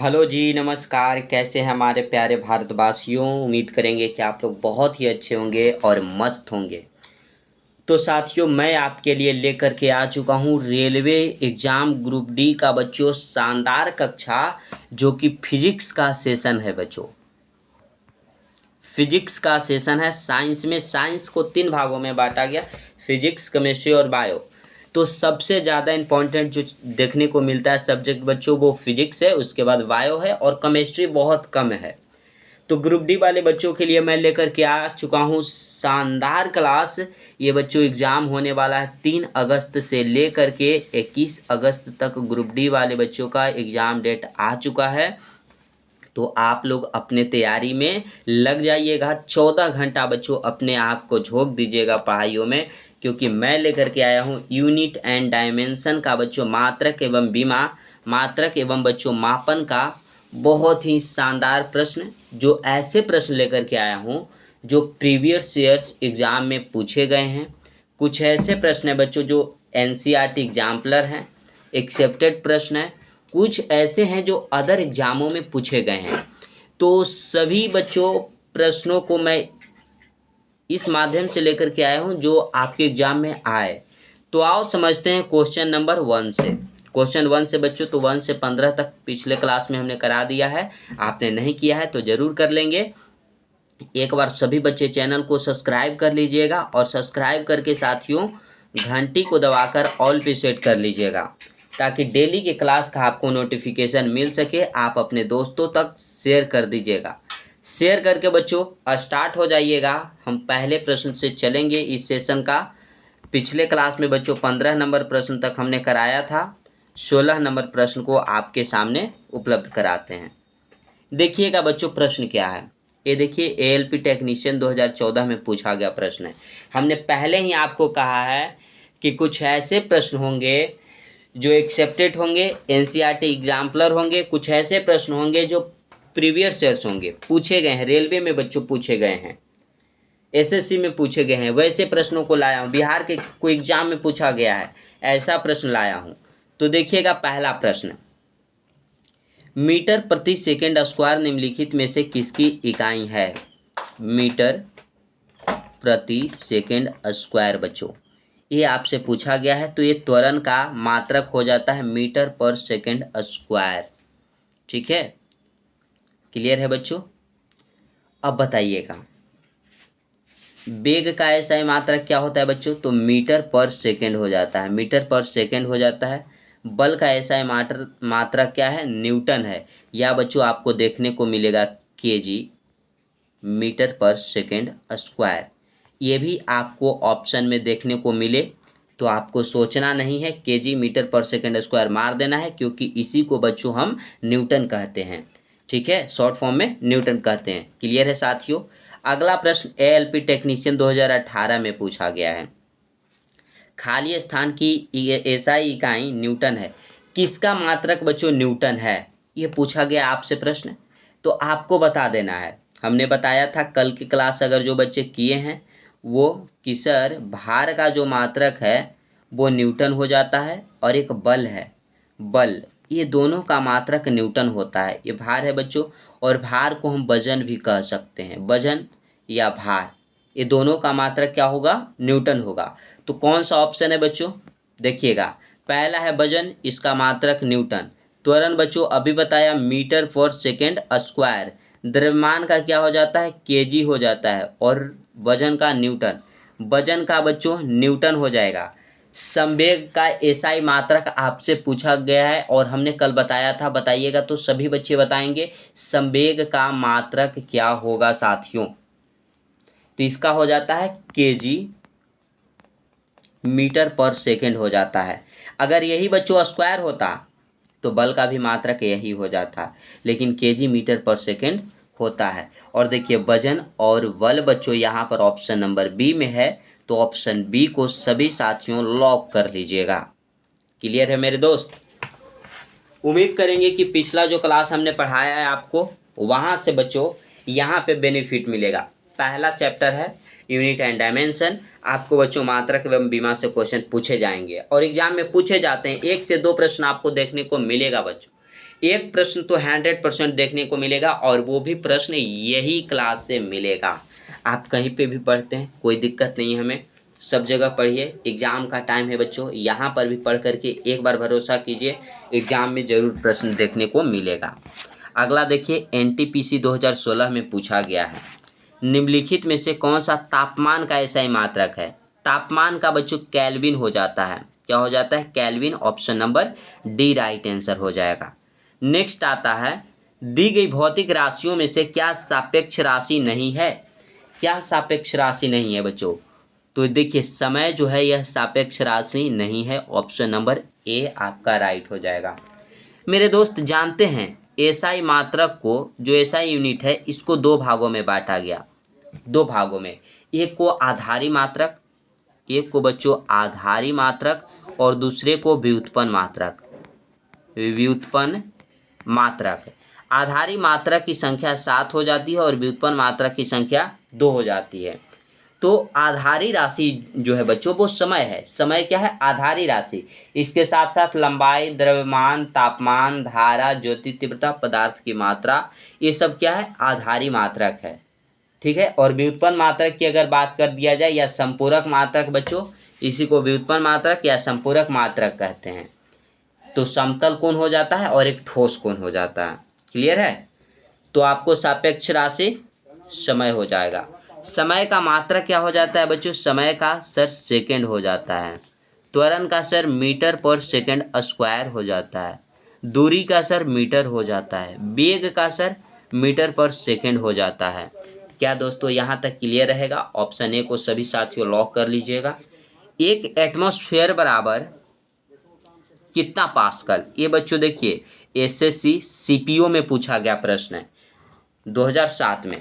Hello जी, नमस्कार। कैसे हैं हमारे प्यारे भारतवासियों। उम्मीद करेंगे कि आप लोग बहुत ही अच्छे होंगे और मस्त होंगे। तो साथियों, मैं आपके लिए लेकर के आ चुका हूँ रेलवे एग्ज़ाम ग्रुप डी का बच्चों शानदार कक्षा, जो कि फिजिक्स का सेशन है बच्चों। फिजिक्स का सेशन है। साइंस को 3 भागों में बांटा गया, फिजिक्स, केमिस्ट्री और बायो। तो सबसे ज़्यादा इम्पोर्टेंट जो देखने को मिलता है सब्जेक्ट बच्चों, वो फिजिक्स है, उसके बाद बायो है और केमिस्ट्री बहुत कम है। तो ग्रुप डी वाले बच्चों के लिए मैं लेकर के आ चुका हूँ शानदार क्लास। ये बच्चों एग्ज़ाम होने वाला है 3 अगस्त से लेकर के 21 अगस्त तक। ग्रुप डी वाले बच्चों का एग्ज़ाम डेट आ चुका है। तो आप लोग अपने तैयारी में लग जाइएगा। 14 घंटा बच्चों अपने आप को झोंक दीजिएगा पढ़ाइयों में, क्योंकि मैं लेकर के आया हूँ यूनिट एंड डायमेंशन का बच्चों मात्रक एवं बच्चों मापन का बहुत ही शानदार प्रश्न। जो ऐसे प्रश्न लेकर के आया हूँ जो प्रीवियस ईयर्स एग्ज़ाम में पूछे गए हैं। कुछ ऐसे प्रश्न हैं बच्चों जो एनसीईआरटी एग्जाम्पलर हैं, एक्सेप्टेड प्रश्न हैं। कुछ ऐसे हैं जो अदर एग्ज़ामों में पूछे गए हैं। तो सभी बच्चों प्रश्नों को मैं इस माध्यम से लेकर के आया हूं जो आपके एग्ज़ाम में आए। तो आओ समझते हैं क्वेश्चन नंबर 1 से। क्वेश्चन 1 से बच्चों, तो 1 से 15 तक पिछले क्लास में हमने करा दिया है। आपने नहीं किया है तो ज़रूर कर लेंगे। एक बार सभी बच्चे चैनल को सब्सक्राइब कर लीजिएगा और सब्सक्राइब करके साथियों घंटी को दबाकर ऑल पे सेट कर लीजिएगा, ताकि डेली के क्लास का आपको नोटिफिकेशन मिल सके। आप अपने दोस्तों तक शेयर कर दीजिएगा। शेयर करके बच्चों स्टार्ट हो जाइएगा। हम पहले प्रश्न से चलेंगे इस सेशन का। पिछले क्लास में बच्चों 15 नंबर प्रश्न तक हमने कराया था। 16 नंबर प्रश्न को आपके सामने उपलब्ध कराते हैं। देखिएगा बच्चों प्रश्न क्या है। ये देखिए, एएलपी टेक्नीशियन 2014 में पूछा गया प्रश्न है। हमने पहले ही आपको कहा है कि कुछ ऐसे प्रश्न होंगे जो एक्सेप्टेड होंगे, एनसीईआरटी एग्जाम्पलर होंगे। कुछ ऐसे प्रश्न होंगे जो प्रीवियस ईयर्स होंगे, पूछे गए हैं, रेलवे में बच्चों पूछे गए हैं, एसएससी में पूछे गए हैं। वैसे प्रश्नों को लाया हूँ, बिहार के कोई एग्जाम में पूछा गया है ऐसा प्रश्न लाया हूँ। तो देखिएगा पहला प्रश्न, मीटर प्रति सेकंड स्क्वायर निम्नलिखित में से किसकी इकाई है। मीटर प्रति सेकंड स्क्वायर बच्चों, ये आपसे पूछा गया है। तो ये त्वरण का मात्रक हो जाता है मीटर पर सेकंड स्क्वायर। ठीक है, क्लियर है बच्चों। अब बताइएगा वेग का एसआई मात्रक क्या होता है बच्चों, तो मीटर पर सेकंड हो जाता है, मीटर पर सेकंड हो जाता है। बल का एसआई मात्रक क्या है, न्यूटन है, या बच्चों आपको देखने को मिलेगा केजी, मीटर पर सेकंड स्क्वायर। ये भी आपको ऑप्शन में देखने को मिले तो आपको सोचना नहीं है, केजी मीटर पर सेकंड स्क्वायर मार देना है, क्योंकि इसी को बच्चों हम न्यूटन कहते हैं। ठीक है, शॉर्ट फॉर्म में न्यूटन कहते हैं। क्लियर है साथियों। अगला प्रश्न एएलपी टेक्नीशियन 2018 में पूछा गया है। खाली स्थान की एसआई इकाई न्यूटन है, किसका मात्रक बच्चों न्यूटन है, ये पूछा गया आपसे प्रश्न। तो आपको बता देना है, हमने बताया था कल की क्लास अगर जो बच्चे किए हैं वो, कि सर भार का जो मात्रक है वो न्यूटन हो जाता है, और एक बल है, बल, ये दोनों का मात्रक न्यूटन होता है। ये भार है बच्चों, और भार को हम वजन भी कह सकते हैं, वजन या भार, ये दोनों का मात्रक क्या होगा, न्यूटन होगा। तो कौन सा ऑप्शन है बच्चों, देखिएगा पहला है वजन, इसका मात्रक न्यूटन। त्वरण बच्चों अभी बताया मीटर पर सेकेंड स्क्वायर। द्रव्यमान का क्या हो जाता है, केजी हो जाता है, और वजन का न्यूटन, वजन का बच्चों न्यूटन हो जाएगा। संवेग का एसआई मात्रक आपसे पूछा गया है और हमने कल बताया था, बताइएगा। तो सभी बच्चे बताएंगे संवेग का मात्रक क्या होगा साथियों, तो इसका हो जाता है केजी मीटर पर सेकंड हो जाता है। अगर यही बच्चों स्क्वायर होता तो बल का भी मात्रक यही हो जाता, लेकिन केजी मीटर पर सेकंड होता है। और देखिए वजन और बल बच्चों यहाँ पर ऑप्शन नंबर बी में है, तो ऑप्शन बी को सभी साथियों लॉक कर लीजिएगा। क्लियर है मेरे दोस्त। उम्मीद करेंगे कि पिछला जो क्लास हमने पढ़ाया है आपको, वहाँ से बच्चों यहाँ पे बेनिफिट मिलेगा। पहला चैप्टर है यूनिट एंड डायमेंशन। आपको बच्चों मात्रक एवं बीमा से क्वेश्चन पूछे जाएंगे और एग्जाम में पूछे जाते हैं। 1 से 2 प्रश्न आपको देखने को मिलेगा बच्चों, एक प्रश्न तो 100% देखने को मिलेगा और वो भी प्रश्न यही क्लास से मिलेगा। आप कहीं पे भी पढ़ते हैं कोई दिक्कत नहीं है, हमें सब जगह पढ़िए। एग्ज़ाम का टाइम है बच्चों, यहाँ पर भी पढ़ करके एक बार भरोसा कीजिए, एग्ज़ाम में ज़रूर प्रश्न देखने को मिलेगा। अगला देखिए, एनटीपीसी 2016 में पूछा गया है, निम्नलिखित में से कौन सा तापमान का एसआई मात्रक है। तापमान का बच्चों केल्विन हो जाता है। क्या हो जाता है? Kelvin. Option number D right answer हो जाएगा। नेक्स्ट आता है, दी गई भौतिक राशियों में से क्या सापेक्ष राशि नहीं है। क्या सापेक्ष राशि नहीं है बच्चों? तो देखिए, समय जो है यह सापेक्ष राशि नहीं है। ऑप्शन नंबर ए आपका राइट हो जाएगा। मेरे दोस्त जानते हैं एसआई मात्रक को, जो एसआई यूनिट है, इसको दो भागों में बांटा गया। दो भागों में, एक को आधारी मात्रक, एक को बच्चों आधारी मात्रक और दूसरे को व्युत्पन्न मात्रक। व्युत्पन्न मात्रक, आधारी मात्रक की संख्या 7 हो जाती है और व्युत्पन्न मात्रक की संख्या 2 हो जाती है। तो आधारी राशि जो है बच्चों वो समय है। समय क्या है? आधारी राशि। इसके साथ साथ लंबाई, द्रव्यमान, तापमान, धारा, ज्योति तीव्रता, पदार्थ की मात्रा, ये सब क्या है? आधारी मात्रक है। ठीक है। और व्युत्पन्न मात्रक की अगर बात कर दिया जाए, या संपूरक मात्रक बच्चों, इसी को व्युत्पन्न मात्रक या संपूरक मात्रक कहते हैं। तो समतल कोण हो जाता है और एक ठोस कोण हो जाता है। क्लियर है? तो आपको सापेक्ष राशि समय हो जाएगा। समय का मात्रक क्या हो जाता है बच्चों? समय का सर सेकंड हो जाता है। त्वरण का सर मीटर पर सेकंड स्क्वायर हो जाता है। दूरी का सर मीटर हो जाता है। वेग का सर मीटर पर सेकंड हो जाता है। क्या दोस्तों यहाँ तक क्लियर रहेगा? ऑप्शन ए को सभी साथियों लॉक कर लीजिएगा। एक एटमॉस्फेयर बराबर कितना पास्कल? ये बच्चों देखिए, एसएससी सीपीओ में पूछा गया प्रश्न है 2007 में।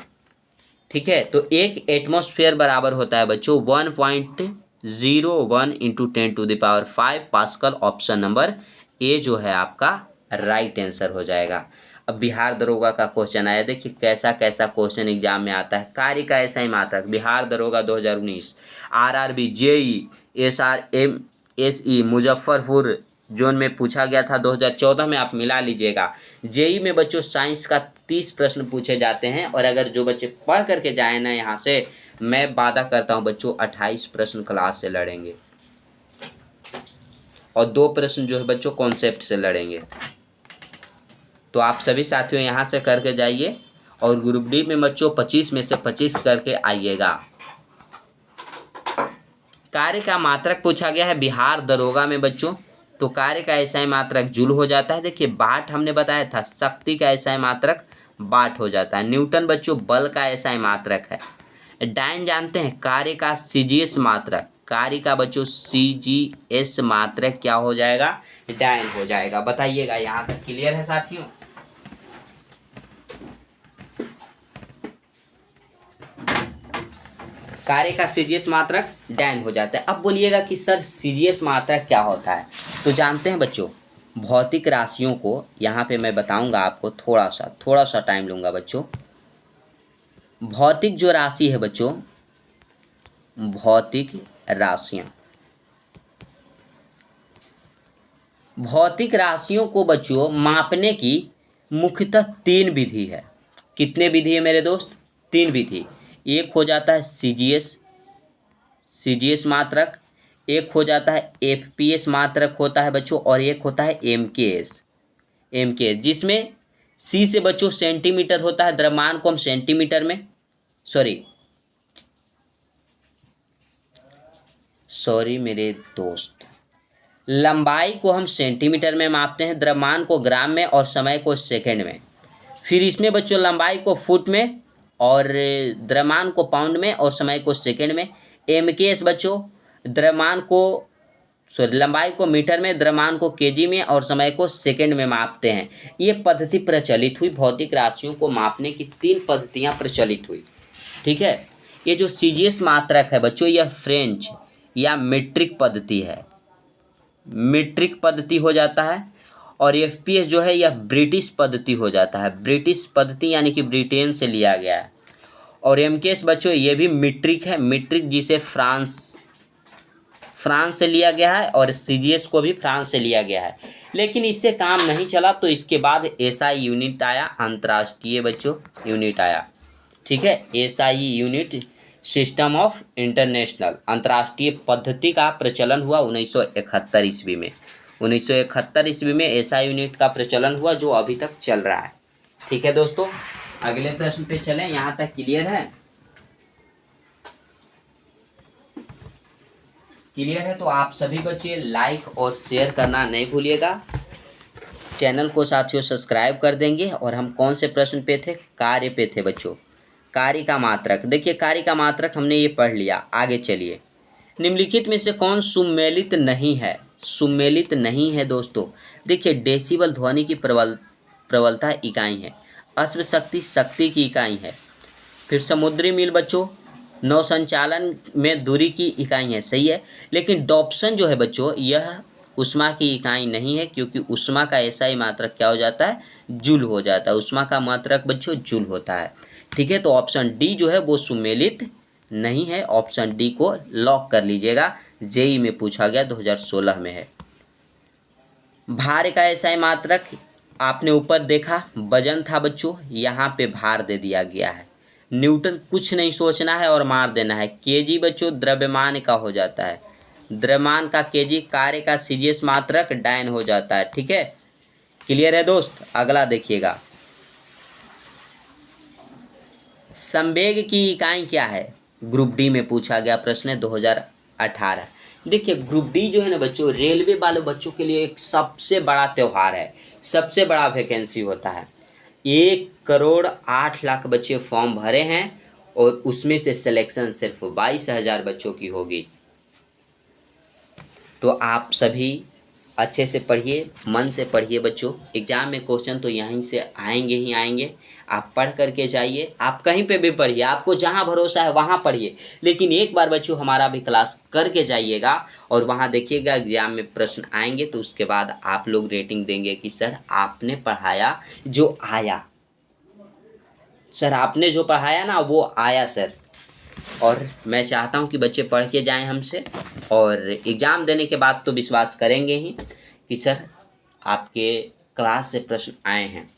ठीक है। तो एक एटमॉस्फेयर बराबर होता है बच्चों 1.01 into 10⁵ pascal. Option number A जो है आपका राइट आंसर हो जाएगा। अब बिहार दरोगा का क्वेश्चन आया, देखिए कैसा कैसा क्वेश्चन एग्जाम में आता है। कार्य का एसआई मात्रक, बिहार दरोगा 2019, आरआरबी, जेई, एसआरएमएसई मुजफ्फरपुर जोन में पूछा गया था 2014 में। आप मिला लीजिएगा। जेई में बच्चों साइंस का 30 प्रश्न पूछे जाते हैं, और अगर जो बच्चे पढ़ करके जाए ना यहाँ से, मैं वादा करता हूँ बच्चों 28 प्रश्न क्लास से लड़ेंगे और 2 प्रश्न जो है बच्चों कॉन्सेप्ट से लड़ेंगे। तो आप सभी साथियों यहाँ से करके जाइए, और ग्रुप डी में बच्चों 25 में से 25 करके आइएगा। कार्य का मात्रक पूछा गया है बिहार दरोगा में बच्चों। तो कार्य का एसआई मात्रक जूल हो जाता है। देखिए वाट हमने बताया था, शक्ति का एसआई मात्रक वाट हो जाता है। न्यूटन बच्चों बल का एसआई मात्रक है। डायन जानते हैं कार्य का सीजीएस मात्रक, कार्य का बच्चों सीजीएस मात्रक क्या हो जाएगा? डायन हो जाएगा। बताइएगा यहाँ तक क्लियर है साथियों? कार्य का सीजीएस मात्रक डायन हो जाता है। अब बोलिएगा कि सर सीजीएस मात्रक क्या होता है? तो जानते हैं बच्चों, भौतिक राशियों को यहाँ पे मैं बताऊंगा आपको, थोड़ा सा टाइम लूँगा बच्चों। भौतिक जो राशि है बच्चों, भौतिक राशियाँ, भौतिक राशियों को बच्चों मापने की मुख्यतः 3 विधि है। कितने विधि है मेरे दोस्त? 3 विधि। एक हो जाता है सीजीएस मात्रक, एक हो जाता है एफपीएस मात्रक होता है बच्चों, और एक होता है एमकेएस, जिसमें सी से बच्चों सेंटीमीटर होता है। द्रव्यमान को हम सेंटीमीटर में, सॉरी मेरे दोस्त, लंबाई को हम सेंटीमीटर में मापते हैं, द्रव्यमान को ग्राम में, और समय को सेकंड में। फिर इसमें बच्चों लंबाई को फुट में, और द्रव्यमान को पाउंड में, और समय को सेकंड में। एमकेएस बच्चों लंबाई को मीटर में, द्रव्यमान को केजी में, और समय को सेकंड में मापते हैं। ये पद्धति प्रचलित हुई, भौतिक राशियों को मापने की 3 पद्धतियाँ प्रचलित हुई। ठीक है। ये जो सीजीएस मात्रक है बच्चों, यह फ्रेंच या मीट्रिक पद्धति है, मीट्रिक पद्धति हो जाता है। और एफपीएस जो है यह ब्रिटिश पद्धति हो जाता है, ब्रिटिश पद्धति यानी कि ब्रिटेन से लिया गया है। और एमकेएस बच्चों ये भी मीट्रिक है, मीट्रिक जिसे फ्रांस से लिया गया है और सीजीएस को भी फ्रांस से लिया गया है। लेकिन इससे काम नहीं चला तो इसके बाद एसआई यूनिट आया, अंतर्राष्ट्रीय बच्चों यूनिट आया। ठीक है, SI unit system of international, अंतर्राष्ट्रीय पद्धति का प्रचलन हुआ 1971 ईस्वी में। 1971 ईस्वी में एसआई यूनिट का प्रचलन हुआ जो अभी तक चल रहा है। ठीक है दोस्तों, अगले प्रश्न पे चलें। यहाँ तक क्लियर है? क्लियर है तो आप सभी बच्चे लाइक और शेयर करना नहीं भूलिएगा। चैनल को साथियों सब्सक्राइब कर देंगे। और हम कौन से प्रश्न पे थे? कार्य पे थे बच्चों। कार्य का मात्रक, देखिए कार्य का मात्रक हमने ये पढ़ लिया। आगे चलिए, निम्नलिखित में से कौन सुमेलित नहीं है? सुमेलित नहीं है दोस्तों, देखिए डेसिबल ध्वनि की प्रबलता इकाई है, अश्व शक्ति शक्ति की इकाई है, फिर समुद्री मील बच्चों नौ संचालन में दूरी की इकाई है, सही है। लेकिन डॉप्सन जो है बच्चों यह उष्मा की इकाई नहीं है, क्योंकि उष्मा का एसआई मात्रक क्या हो जाता है? जूल हो जाता है। उष्मा का मात्रक बच्चों जूल होता है। ठीक है, तो ऑप्शन डी जो है वो सुमेलित नहीं है। ऑप्शन डी को लॉक कर लीजिएगा, जेई में पूछा गया 2016 में है। भार का एसआई मात्रक आपने ऊपर देखा, वजन था बच्चों, यहाँ पे भार दे दिया गया है। न्यूटन कुछ नहीं सोचना है और मार देना है। केजी बच्चों द्रव्यमान का हो जाता है, द्रव्यमान का केजी, कार्य का सीजीएस मात्रक डायन हो जाता है। ठीक है, क्लियर है दोस्त? अगला देखिएगा, संवेग की इकाई क्या है? ग्रुप डी में पूछा गया प्रश्न है 2018। देखिए ग्रुप डी जो है ना बच्चों, रेलवे वाले बच्चों के लिए एक सबसे बड़ा त्यौहार है, सबसे बड़ा वैकेंसी होता है। 1,08,00,000 बच्चे फॉर्म भरे हैं और उसमें से सिलेक्शन सिर्फ 22,000 बच्चों की होगी। तो आप सभी अच्छे से पढ़िए, मन से पढ़िए बच्चों। एग्जाम में क्वेश्चन तो यहीं से आएंगे ही आएंगे। आप पढ़ करके जाइए, आप कहीं पे भी पढ़िए, आपको जहां भरोसा है वहां पढ़िए, लेकिन एक बार बच्चों हमारा भी क्लास करके जाइएगा और वहां देखिएगा एग्जाम में प्रश्न आएंगे तो उसके बाद आप लोग रेटिंग देंगे कि सर आपने पढ़ाया जो आया, सर आपने जो पढ़ाया ना वो आया सर। और मैं चाहता हूं कि बच्चे पढ़ के जाएं हमसे, और एग्ज़ाम देने के बाद तो विश्वास करेंगे ही कि सर आपके क्लास से प्रश्न आए हैं।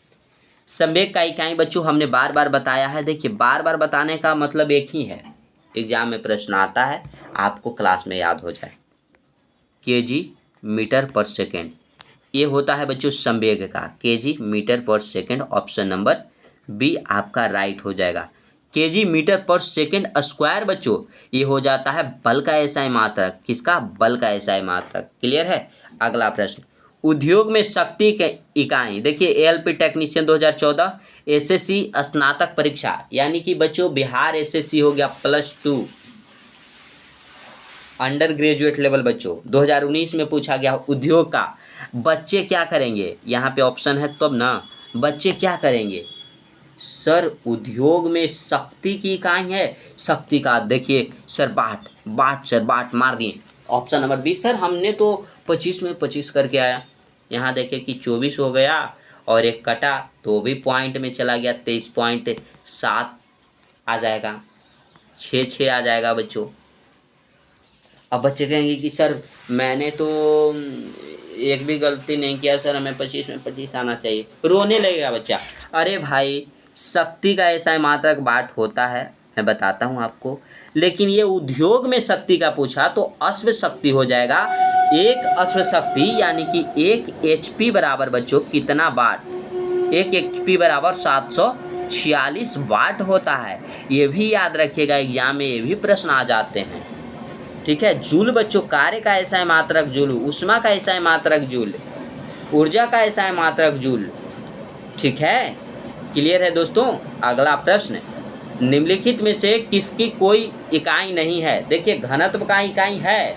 संवेग का इकाई बच्चों हमने बार बार बताया है। देखिए बार बार बताने का मतलब एक ही है, एग्ज़ाम में प्रश्न आता है आपको क्लास में याद हो जाए। केजी मीटर पर सेकेंड, ये होता है बच्चों संवेग का, केजी मीटर पर सेकेंड। ऑप्शन नंबर बी आपका राइट हो जाएगा। केजी मीटर पर सेकेंड स्क्वायर बच्चों ये हो जाता है बल का एसआई मात्रक। किसका? बल का एसआई मात्रक। क्लियर है? अगला प्रश्न, उद्योग में शक्ति के इकाई, देखिए एएलपी टेक्नीशियन 2014, एसएससी स्नातक परीक्षा, यानी कि बच्चों बिहार एसएससी हो गया +2 अंडर ग्रेजुएट लेवल बच्चों 2019 में पूछा गया उद्योग का। बच्चे क्या करेंगे? यहाँ पे ऑप्शन है तब ना, बच्चे क्या करेंगे? सर उद्योग में शक्ति की इकाई है, शक्ति का देखिए सर बाट बाट, सर बाट मार दिए। Option number B. सर हमने तो 25 में 25 करके आया, यहाँ देखिए कि 24 हो गया और एक कटा तो भी पॉइंट में चला गया, 23.7 आ जाएगा, 6 आ जाएगा बच्चों। अब बच्चे कहेंगे कि सर मैंने तो एक भी गलती नहीं किया सर, हमें 25 में 25 आना चाहिए। रोने लगेगा बच्चा। अरे भाई शक्ति का ऐसा मात्रक बाट होता है, मैं बताता हूँ आपको, लेकिन ये उद्योग में शक्ति का पूछा तो अश्व शक्ति हो जाएगा। एक अश्व शक्ति यानी कि 1 HP बराबर बच्चों कितना वाट? 1 HP बराबर 746 वाट होता है। ये भी याद रखिएगा, एग्जाम में ये भी प्रश्न आ जाते हैं। ठीक है, जूल बच्चों कार्य का ऐसा है मात्रक जूल, उष्मा का ऐसा है मात्रक जूल, ऊर्जा का ऐसा है मात्रक जूल। ठीक है, क्लियर है दोस्तों? अगला प्रश्न, निम्नलिखित में से किसकी कोई इकाई नहीं है? देखिए घनत्व का इकाई है,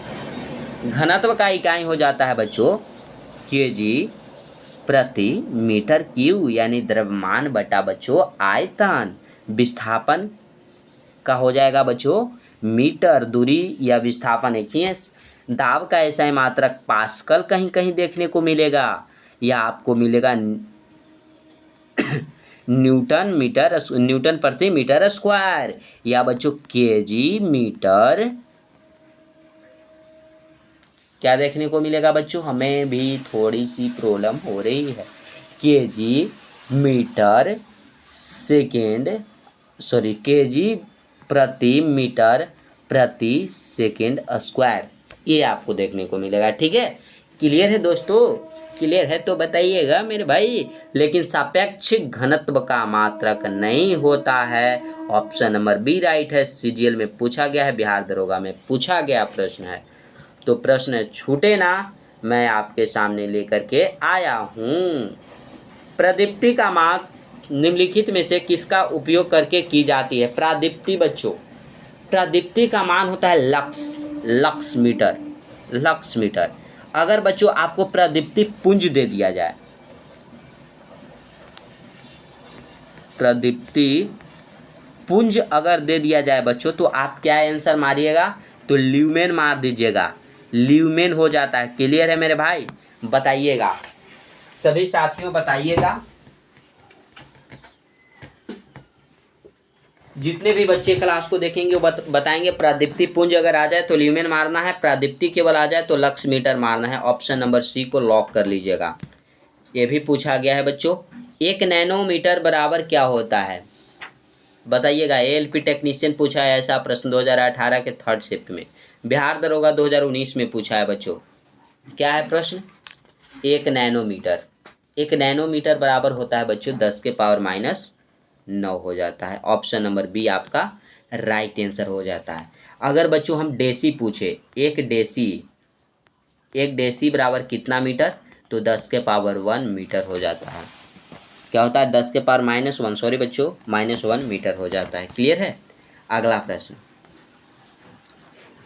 घनत्व का इकाई हो जाता है बच्चों केजी प्रति मीटर क्यूब, यानी द्रव्यमान बटा बच्चों आयतन। विस्थापन का हो जाएगा बच्चों मीटर, दूरी या विस्थापन एक ही है। दाब का ऐसा मात्रक पास्कल कहीं कहीं देखने को मिलेगा, या आपको मिलेगा न्यूटन प्रति मीटर स्क्वायर, या बच्चों केजी मीटर क्या देखने को मिलेगा बच्चों, हमें भी थोड़ी सी प्रॉब्लम हो रही है। केजी मीटर सेकेंड केजी प्रति मीटर प्रति सेकेंड स्क्वायर, ये आपको देखने को मिलेगा। ठीक है, क्लियर है दोस्तों? क्लियर है तो बताइएगा मेरे भाई। लेकिन सापेक्ष घनत्व का मात्रक नहीं होता है। ऑप्शन नंबर बी राइट है। सीजीएल में पूछा गया है, बिहार दरोगा में पूछा गया प्रश्न है, तो प्रश्न छूटे ना, मैं आपके सामने लेकर के आया हूँ। प्रदीप्ति का माप निम्नलिखित में से किसका उपयोग करके की जाती है? प्रादीप्ति बच्चों, प्रादीप्ति का मान होता है लक्स मीटर। अगर बच्चों आपको प्रादीप्ति पुंज दे दिया जाए, प्रादीप्ति पुंज अगर दे दिया जाए बच्चों, तो आप क्या आंसर मारिएगा? तो ल्यूमेन मार दीजिएगा, ल्यूमेन हो जाता है। क्लियर है मेरे भाई? बताइएगा, सभी साथियों बताइएगा। जितने भी बच्चे क्लास को देखेंगे वो बताएंगे प्रादीप्ति पुंज अगर आ जाए तो ल्यूमेन मारना है, प्रादीप्ति केवल आ जाए तो लक्स मीटर मारना है। ऑप्शन नंबर सी को लॉक कर लीजिएगा। ये भी पूछा गया है बच्चों। 1 नैनोमीटर बराबर क्या होता है? बताइएगा। एएलपी टेक्नीशियन पूछा है ऐसा प्रश्न 2018 के 3rd शिफ्ट में। बिहार दरोगा 2019 में पूछा है बच्चों। क्या है प्रश्न? 1 नैनोमीटर। 1 नैनोमीटर बराबर होता है बच्चों 10⁻⁹ हो जाता है। ऑप्शन नंबर बी आपका राइट आंसर हो जाता है। अगर बच्चों हम डेसी पूछे, एक डेसी बराबर कितना मीटर? तो 10⁻1 मीटर हो जाता है। क्या होता है? 10⁻⁻1 सॉरी बच्चों, -1 मीटर हो जाता है। क्लियर है? अगला प्रश्न,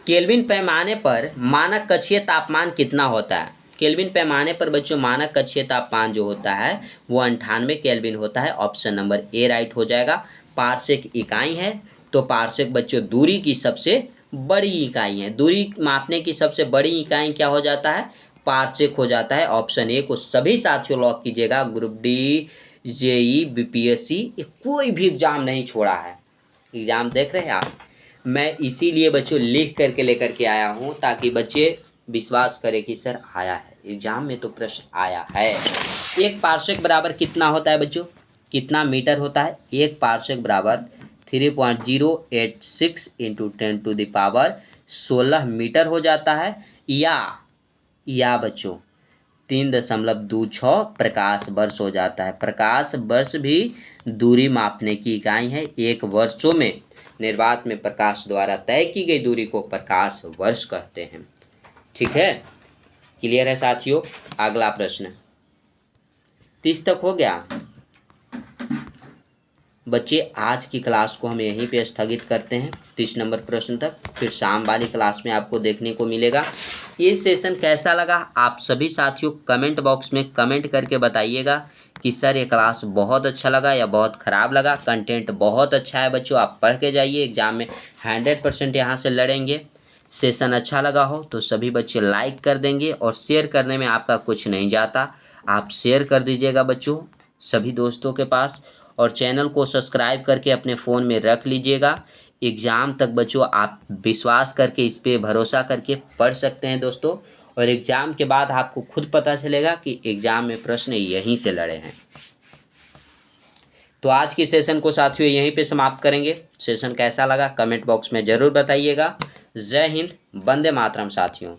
केल्विन पैमाने पर मानक कक्षीय तापमान कितना होता है? केल्विन पैमाने पर बच्चों मानक कक्षीय तापमान जो होता है वो 98 केल्विन होता है। ऑप्शन नंबर ए राइट हो जाएगा। पारसेक इकाई है, तो पारसेक बच्चों दूरी की सबसे बड़ी इकाई है। दूरी मापने की सबसे बड़ी इकाई क्या हो जाता है? पारसेक हो जाता है। ऑप्शन ए को सभी साथियों लॉक कीजिएगा। ग्रुप डी, जेई, बीपीएससी, कोई भी एग्जाम नहीं छोड़ा है। एग्जाम देख रहे हैं आप? मैं इसीलिए बच्चों लिख करके लेकर के आया हूँ ताकि बच्चे विश्वास करें कि सर आया है, एग्जाम में तो प्रश्न आया है। 1 पारसेक बराबर कितना होता है बच्चों? कितना मीटर होता है? 1 पारसेक बराबर 3.086 × 10⁻16 मीटर हो जाता है। या बच्चों 3.26 प्रकाश वर्ष हो जाता है। प्रकाश वर्ष भी दूरी मापने की इकाई है। 1 वर्षों में निर्वात में प्रकाश द्वारा तय की गई दूरी को प्रकाश वर्ष कहते हैं। ठीक है, क्लियर है साथियों? अगला प्रश्न 30 तक हो गया बच्चे। आज की क्लास को हम यहीं पे स्थगित करते हैं 30 नंबर प्रश्न तक। फिर शाम वाली क्लास में आपको देखने को मिलेगा। ये सेशन कैसा लगा आप सभी साथियों कमेंट बॉक्स में कमेंट करके बताइएगा कि सर ये क्लास बहुत अच्छा लगा या बहुत ख़राब लगा। कंटेंट बहुत अच्छा है बच्चों, आप पढ़ के जाइए, एग्जाम में 100% यहाँ से लड़ेंगे। सेशन अच्छा लगा हो तो सभी बच्चे लाइक कर देंगे, और शेयर करने में आपका कुछ नहीं जाता, आप शेयर कर दीजिएगा बच्चों सभी दोस्तों के पास। और चैनल को सब्सक्राइब करके अपने फ़ोन में रख लीजिएगा। एग्ज़ाम तक बच्चों आप विश्वास करके, इस पे भरोसा करके पढ़ सकते हैं दोस्तों, और एग्ज़ाम के बाद आपको खुद पता चलेगा कि एग्ज़ाम में प्रश्न यहीं से लड़े हैं। तो आज की सेशन को साथियों यहीं पे समाप्त करेंगे। सेशन कैसा लगा कमेंट बॉक्स में ज़रूर बताइएगा। जय हिंद, वंदे मातरम साथियों।